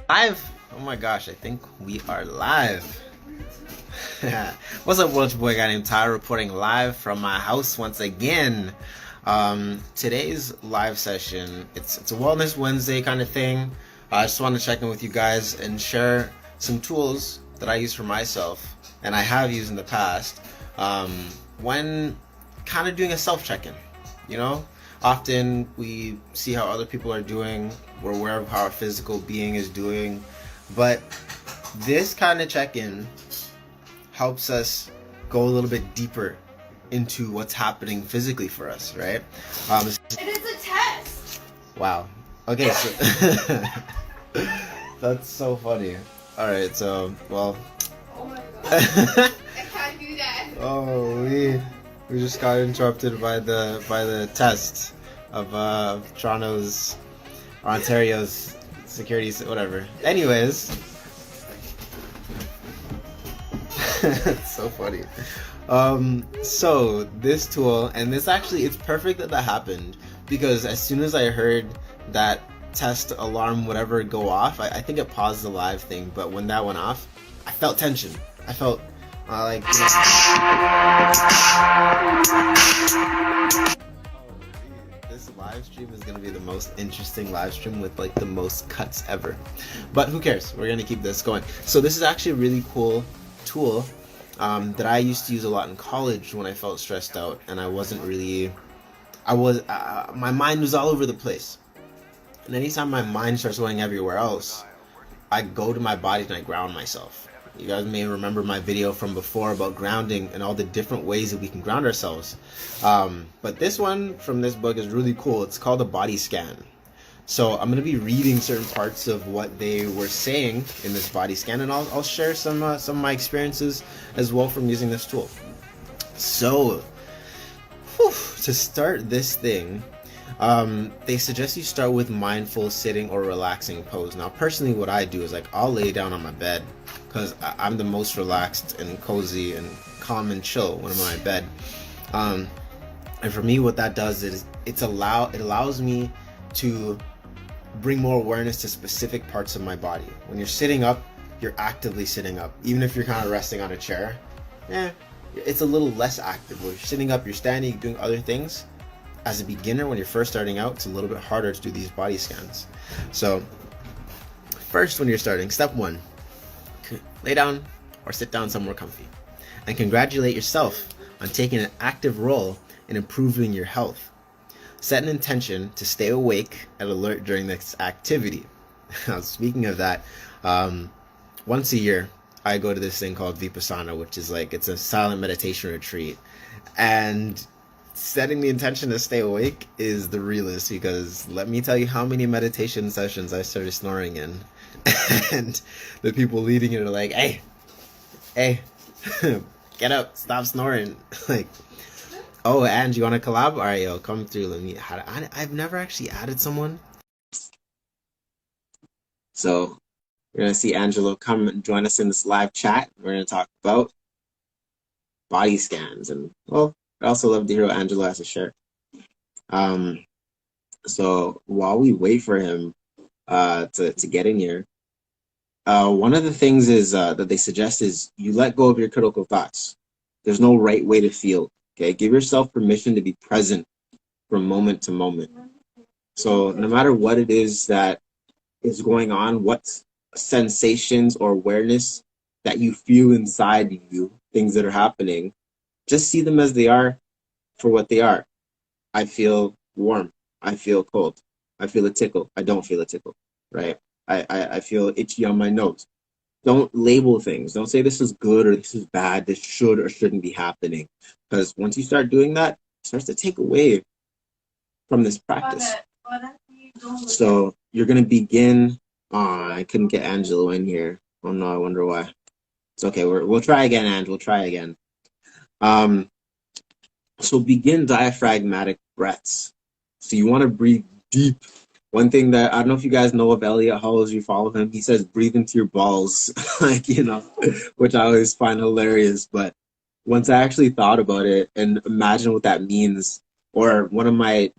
Live? Oh my gosh, I think we are live. What's up, world? Your boy guy named Tyler reporting live from my house once again. Today's live session, it's a Wellness Wednesday kind of thing. I just want to check in with you guys and share some tools that I use for myself and I have used in the past when kind of doing a self check-in. You know, often we see how other people are doing, we're aware of how our physical being is doing, but this kind of check-in helps us go a little bit deeper into what's happening physically for us, right? It is a test. Wow. Okay, so that's so funny. All right, so well. Oh my god. I can't do that. Oh, we just got interrupted by the test of Toronto's or Ontario's security, whatever. Anyways, it's so funny. So this tool, and this actually, it's perfect that that happened, because as soon as I heard that test alarm whatever go off, I think it paused the live thing, but when that went off, I felt tension. I felt like this live stream is gonna be the most interesting live stream with like the most cuts ever, but who cares, we're gonna keep this going. So this is actually a really cool tool that I used to use a lot in college when I felt stressed out and I wasn't really, my mind was all over the place, and anytime my mind starts going everywhere else, I go to my body and I ground myself. You guys may remember my video from before about grounding and all the different ways that we can ground ourselves. But this one from this book is really cool. It's called a body scan. So I'm going to be reading certain parts of what they were saying in this body scan, and I'll share some of my experiences as well from using this tool. So, to start this thing, they suggest you start with mindful sitting or relaxing pose. Now, personally, what I do is like I'll lay down on my bed because I'm the most relaxed and cozy and calm and chill when I'm on my bed. And for me, what that does is it allows me to bring more awareness to specific parts of my body. When you're sitting up, you're actively sitting up, even if you're kind of resting on a chair. It's a little less active. When you're sitting up, you're standing, you're doing other things. As a beginner, when you're first starting out, it's a little bit harder to do these body scans. So first, when you're starting, step one, lay down or sit down somewhere comfy and congratulate yourself on taking an active role in improving your health. Set an intention to stay awake and alert during this activity. Now, speaking of that, once a year I go to this thing called Vipassana, which is like, it's a silent meditation retreat, and setting the intention to stay awake is the realest, because let me tell you how many meditation sessions I started snoring in and the people leading it are like, hey, get up, stop snoring. Like, oh, and you want to collab? All right, yo, come through. Let me. I've never actually added someone, so we're gonna see Angelo come and join us in this live chat. We're gonna talk about body scans, and well, I'd also love to hear what Angelo has to share. So while we wait for him to get in here, one of the things is that they suggest is you let go of your critical thoughts. There's no right way to feel. Okay, give yourself permission to be present from moment to moment. So no matter what it is that is going on, what sensations or awareness that you feel inside you, things that are happening, just see them as they are for what they are. I feel warm. I feel cold. I feel a tickle. I don't feel a tickle, right? I feel itchy on my nose. Don't label things. Don't say this is good or this is bad. This should or shouldn't be happening. Because once you start doing that, it starts to take away from this practice. So you're going to begin. Oh, I couldn't get Angelo in here. Oh no, I wonder why. It's okay. We'll try again, Ange. We'll try again. So begin diaphragmatic breaths. So you want to breathe deep. One thing that, I don't know if you guys know of Elliot Hall, as you follow him, he says, breathe into your balls, like, you know, which I always find hilarious. But once I actually thought about it and imagine what that means, or one of my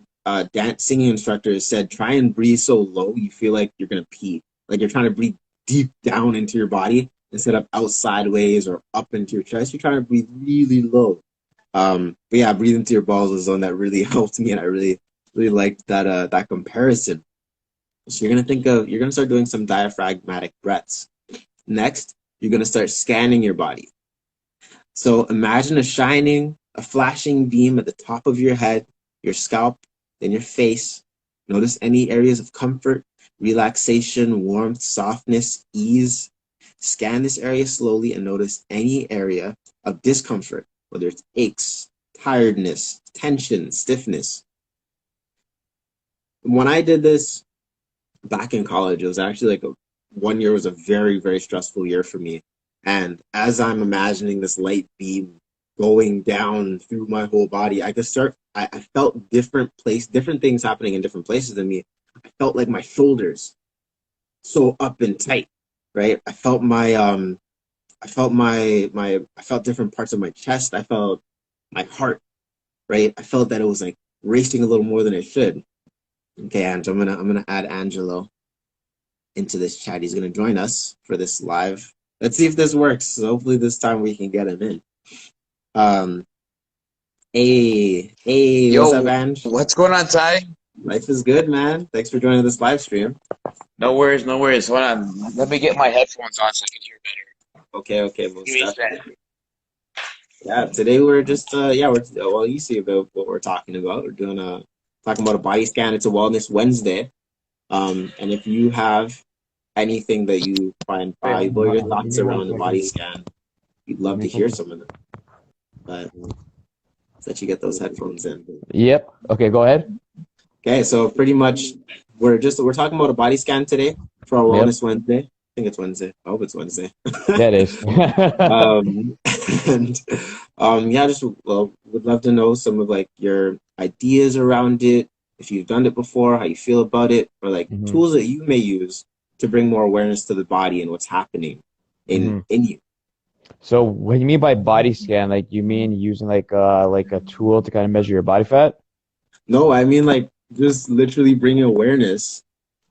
dance singing instructors said, try and breathe so low you feel like you're going to pee. like you're trying to breathe deep down into your body instead of out sideways or up into your chest. You're trying to breathe really low. But yeah, breathe into your balls was one that really helped me, and I really liked that comparison. So you're gonna start doing some diaphragmatic breaths. Next, you're gonna start scanning your body. So imagine a flashing beam at the top of your head, your scalp, then your face. Notice any areas of comfort, relaxation, warmth, softness, ease. Scan this area slowly and notice any area of discomfort, whether it's aches, tiredness, tension, stiffness. When I did this back in college, it was actually like 1 year was a very, very stressful year for me. And as I'm imagining this light beam going down through my whole body, I felt different things happening in different places in me. I felt like my shoulders so up and tight, right? I felt different parts of my chest. I felt my heart, right? I felt that it was like racing a little more than it should. Okay, Ange, I'm gonna add Angelo into this chat. He's gonna join us for this live. Let's see if this works. So hopefully this time we can get him in. Um, hey, what's up, Yo, Ange? what's going on, Ty? Life is good, man. Thanks for joining this live stream. No worries, no worries. Hold on. Let me get my headphones on so I can hear better. Okay, most Give me a stuff. sec. Yeah, today we're just well, you see about what we're talking about. We're doing talking about a body scan. It's a Wellness Wednesday. And if you have anything that you find valuable, your thoughts around the body scan, we'd love to hear some of them. But let's let you get those headphones in. Yep. Okay, go ahead. Okay, so pretty much we're talking about a body scan today for our Yep. Wellness Wednesday. I think it's Wednesday. I hope it's Wednesday. That is. And yeah, just would love to know some of like your ideas around it, if you've done it before, how you feel about it, or like tools that you may use to bring more awareness to the body and what's happening in you. So what you mean by body scan? Like you mean using like a tool to kind of measure your body fat? No, I mean like just literally bringing awareness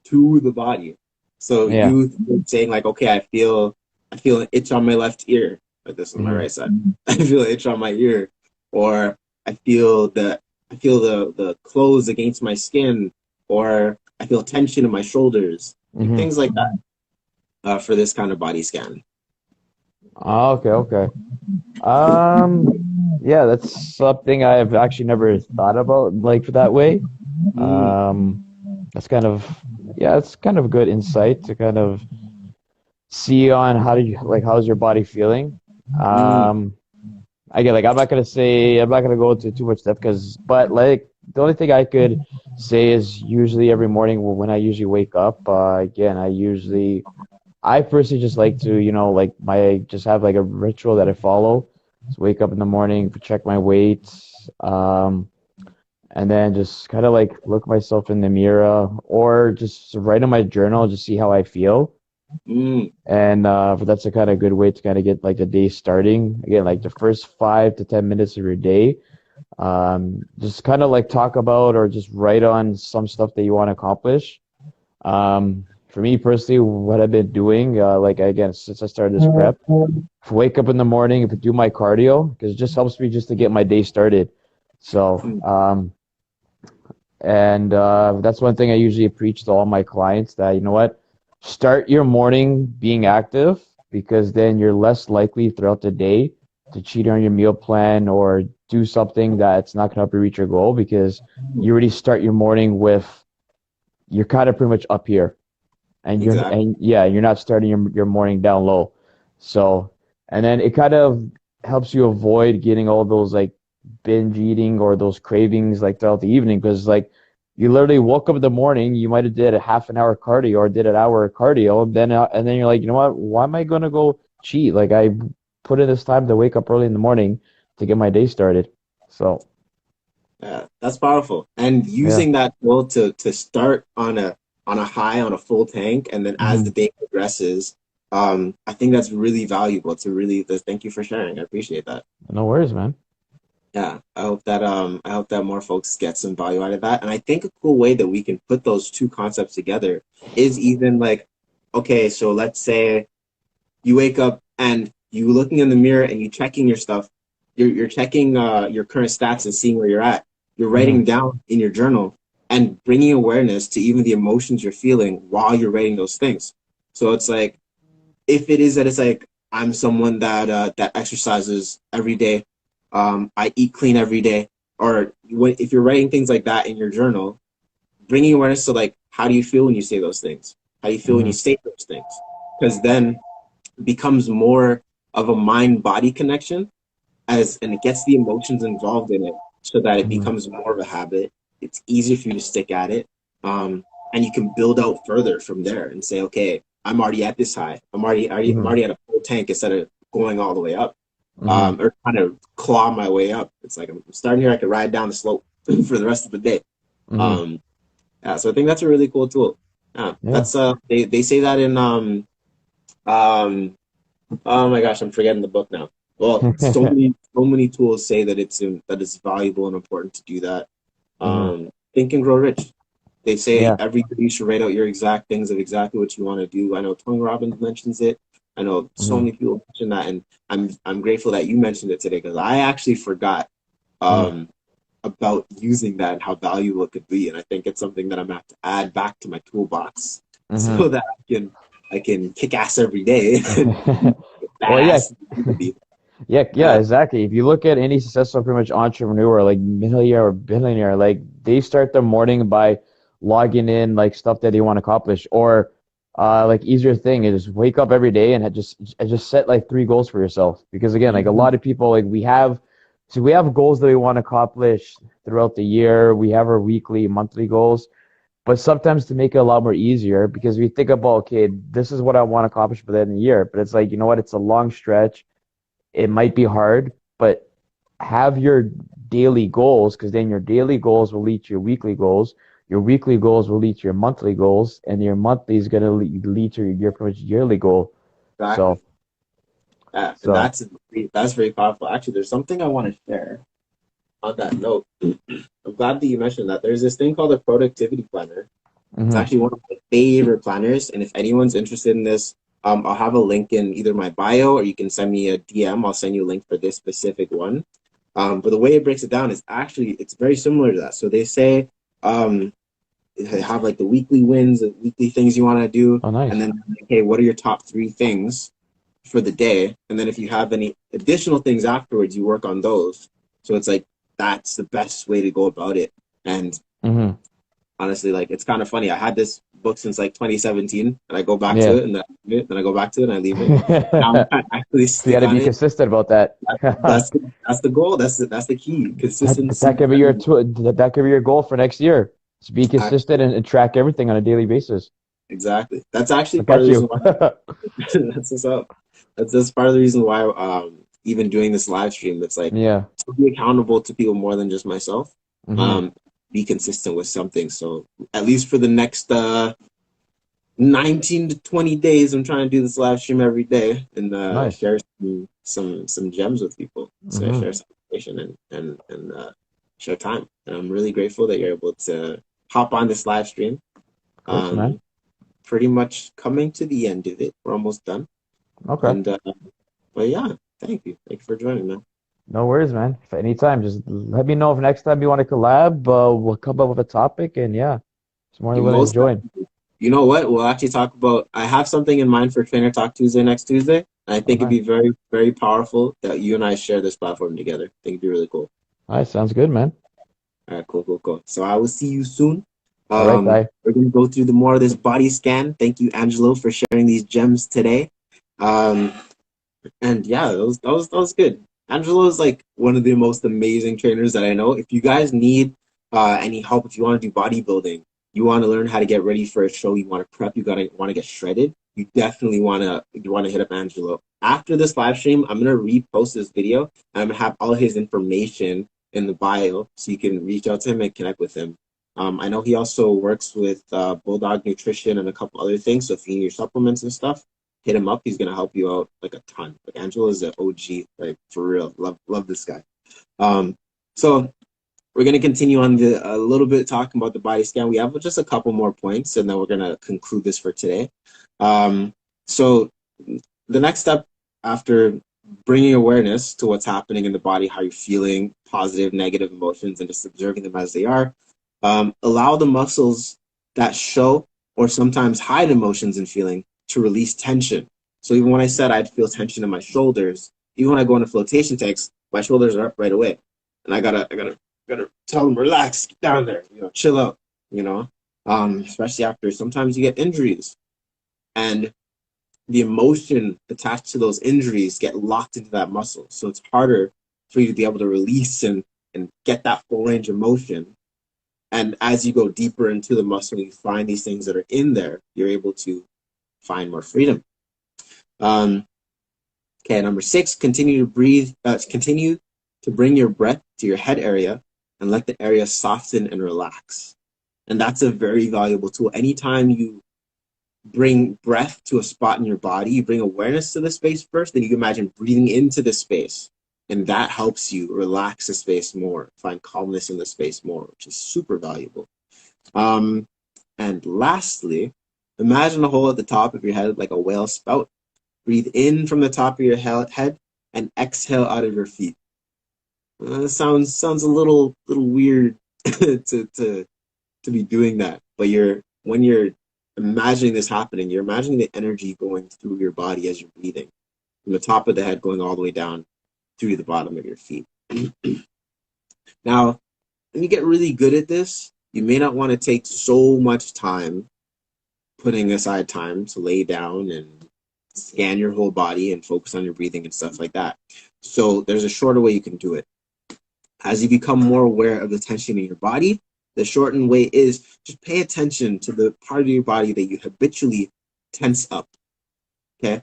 to the body. So Yeah. you saying like, okay, I feel an itch on my left ear, like this on my right side. I feel an itch on my ear, or I feel the clothes against my skin, or I feel tension in my shoulders, things like that. For this kind of body scan. Oh, okay. Yeah, that's something I've actually never thought about like that way. That's kind of it's kind of good insight to kind of see on how's your body feeling. Again, like I'm not gonna go into too much depth but like the only thing I could say is usually every morning when I usually wake up, again, I personally just like to, just have like a ritual that I follow. Just wake up in the morning, check my weight, and then just kind of like look myself in the mirror or just write in my journal, just see how I feel. And that's a kind of good way to kind of get like the day starting. Again, like the first 5 to 10 minutes of your day, just kind of like talk about or just write on some stuff that you want to accomplish. For me personally, what I've been doing, like again, since I started this prep, if I wake up in the morning, if I do my cardio, because it just helps me just to get my day started. So, that's one thing I usually preach to all my clients, that, you know what, start your morning being active, because then you're less likely throughout the day to cheat on your meal plan or do something that's not going to help you reach your goal, because you already start your morning you're kind of pretty much up here. And you're not starting your morning down low. So, and then it kind of helps you avoid getting all those like binge eating or those cravings like throughout the evening, because like you literally woke up in the morning, you might have did a half an hour cardio or did an hour of cardio, and then you're like, you know what? Why am I gonna go cheat? Like I put in this time to wake up early in the morning to get my day started. So. Yeah, that's powerful. And using that tool to start on a high, on a full tank, and then as the day progresses, I think that's really valuable. Thank you for sharing. I appreciate that. No worries, man. Yeah, I hope that more folks get some value out of that. And I think a cool way that we can put those two concepts together is even like okay, so let's say you wake up and you looking in the mirror and you checking your stuff. You're checking your current stats and seeing where you're at. You're Mm-hmm. writing down in your journal and bringing awareness to even the emotions you're feeling while you're writing those things. So it's like, if it is that it's like I'm someone that exercises every day, I eat clean every day, or if you're writing things like that in your journal, bringing awareness to like how do you feel when you say those things? How do you feel when Mm-hmm. you state those things? Because then it becomes more of a mind-body connection and it gets the emotions involved in it so that it Mm-hmm. becomes more of a habit. It's easier for you to stick at it. And you can build out further from there and say, okay, I'm already at this high. I'm Mm-hmm. already at a full tank instead of going all the way up, Mm-hmm. or trying to claw my way up. It's like I'm starting here. I can ride down the slope for the rest of the day. Mm-hmm. Um, yeah, so I think that's a really cool tool. Yeah, Yeah. that's they say that in um oh my gosh, I'm forgetting the book now. Well, so many tools say that that it's valuable and important to do that. Mm-hmm. Think and Grow Rich. They say Yeah. every day you should write out your exact things of exactly what you want to do. I know Tony Robbins mentions it. I know so Mm-hmm. many people mention that, and I'm grateful that you mentioned it today because I actually forgot Mm-hmm. um, about using that and how valuable it could be. And I think it's something that I'm gonna have to add back to my toolbox so that I can kick ass every day and be Well, yeah. badass. Yeah, yeah, Yeah, exactly. If you look at any successful pretty much entrepreneur, like millionaire or billionaire, like they start their morning by logging in like stuff that they want to accomplish, or like easier thing is just wake up every day and just set like three goals for yourself. Because again, like a lot of people, like we have goals that we want to accomplish throughout the year. We have our weekly, monthly goals, but sometimes to make it a lot more easier, because we think about, okay, this is what I want to accomplish by the end of the year, but it's like, you know what, it's a long stretch, it might be hard, but have your daily goals, because then your daily goals will lead to your weekly goals. Your weekly goals will lead to your monthly goals, and your monthly is going to lead to your pretty much yearly goal. exactly. So, Yeah, and so that's very powerful. Actually, there's something I want to share on that note. I'm glad that you mentioned that. There's this thing called a productivity planner. It's hmm actually one of my favorite planners. And if anyone's interested in this, I'll have a link in either my bio or you can send me a DM. I'll send you a link for this specific one. But the way it breaks it down is actually it's very similar to that. So they say they have like the weekly wins, the weekly things you want to do, oh, and nice. then okay, what are your top three things for the day? And then if you have any additional things afterwards, you work on those. So it's like that's the best way to go about it. And hmm honestly, like it's kind of funny. I had this book since like 2017, and I go back to Yeah. it, and then I leave it, then I go back to it, and I leave it. Now So I actually you got stick to on be it. consistent about that. That's the goal. That's the key. That Consistency. could be that could be your goal for next year. To be consistent and track everything on a daily basis. Exactly. That's actually Look part of at the reason you. why. That's what's up. That's part of the reason why even doing this live stream, it's like Yeah. to be accountable to people more than just myself. hmm Um, be consistent with something. So at least for the next 19 to 20 days, I'm trying to do this live stream every day and Nice. share some gems with people. So hmm share some information and share time. And I'm really grateful that you're able to hop on this live stream. Of course, man. Um, Pretty much coming to the end of it. We're almost done. Okay. And but yeah, thank you. Thank you for joining, man. No worries, man. If anytime, just let me know if next time you want to collab. We'll come up with a topic, and yeah, it's more You than willing to most join. you know what? We'll actually talk about I have something in mind for Trainer Talk Tuesday next Tuesday. And I Oh, think it'd nice. be very, very powerful that you and I share this platform together. I think it'd be really cool. Nice. Sounds good, man. All right, cool, cool, cool. So I will see you soon. All right, bye. We're gonna go through the more of this body scan. Thank you, Angelo, for sharing these gems today. Um, and yeah, that was good. Angelo is like one of the most amazing trainers that I know. If you guys need any help, if you want to do bodybuilding, you want to learn how to get ready for a show, you want to prep, you gotta want to get shredded, you definitely want to hit up Angelo. After this live stream, I'm gonna repost this video and I'm gonna have all his information in the bio so you can reach out to him and connect with him. I know he also works with Bulldog Nutrition and a couple other things. So if you need your supplements and stuff, hit him up. He's gonna help you out like a ton. Like Angelo is an OG, like for real. Love this guy. Um, so we're gonna continue on a little bit talking about the body scan. We have just a couple more points, and then we're gonna conclude this for today. So the next step after bringing awareness to what's happening in the body, how you're feeling, positive, negative emotions, and just observing them as they are, allow the muscles that show or sometimes hide emotions and feeling to release tension. So even when I said I'd feel tension in my shoulders, even when I go into flotation tanks, my shoulders are up right away, and I gotta tell them, relax, get down there, chill out, especially after sometimes you get injuries, and the emotion attached to those injuries get locked into that muscle. So it's harder for you to be able to release and get that full range of motion. And as you go deeper into the muscle, you find these things that are in there, you're able to find more freedom. Okay, number 6, continue to breathe, continue to bring your breath to your head area and let the area soften and relax. And that's a very valuable tool. Anytime you bring breath to a spot in your body, you bring awareness to the space first, then you can imagine breathing into the space. And that helps you relax the space more, find calmness in the space more, which is super valuable. And lastly, imagine a hole at the top of your head like a whale spout. Breathe in from the top of your head and exhale out of your feet. Sounds a little weird to be doing that, but when you're imagining this happening, you're imagining the energy going through your body as you're breathing, from the top of the head going all the way down through the bottom of your feet. Now, when you get really good at this, you may not want to take so much time putting aside time to lay down and scan your whole body and focus on your breathing and stuff like that. So there's a shorter way you can do it. As you become more aware of the tension in your body, the shortened way is just pay attention to the part of your body that you habitually tense up. Okay?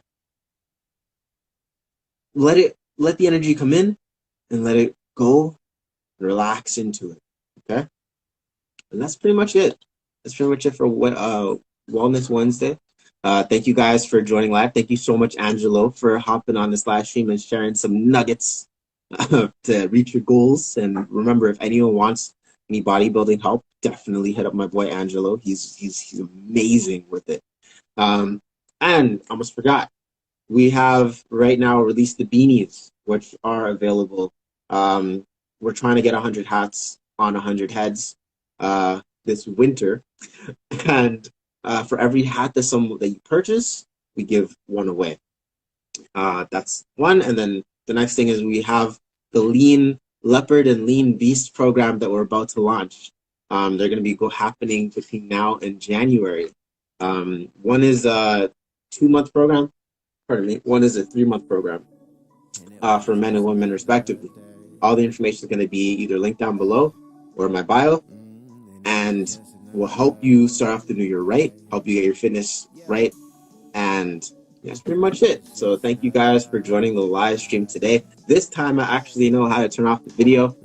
Let the energy come in and let it go and relax into it. Okay? And that's pretty much it. That's pretty much it for what Wellness Wednesday. Thank you guys for joining live. Thank you so much, Angelo, for hopping on this live stream and sharing some nuggets to reach your goals. And remember, if anyone wants any bodybuilding help, definitely hit up my boy Angelo. He's amazing with it. And I almost forgot, we have right now released the beanies, which are available. We're trying to get 100 hats on 100 heads this winter, and for every hat that you purchase, we give one away. That's one. And then the next thing is we have the Lean Leopard and Lean Beast program that we're about to launch. They're going to be happening between now and January. One is a 2-month program. Pardon me. One is a 3-month program for men and women respectively. All the information is going to be either linked down below or in my bio, and will help you start off the new year right, help you get your fitness right, and that's pretty much it. So thank you guys for joining the live stream today. This time I actually know how to turn off the video,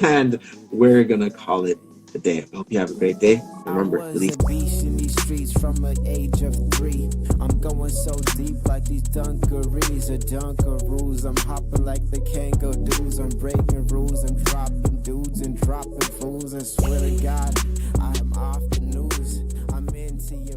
and we're gonna call it a day. I hope you have a great day. Remember, believe. In these streets from an age of 3. I'm going so deep like these dungarees or dunkaroos. I'm hopping like the kangaroos. I'm breaking rules and dropping dudes and dropping fools. And swear to God, I am off the news. I'm into your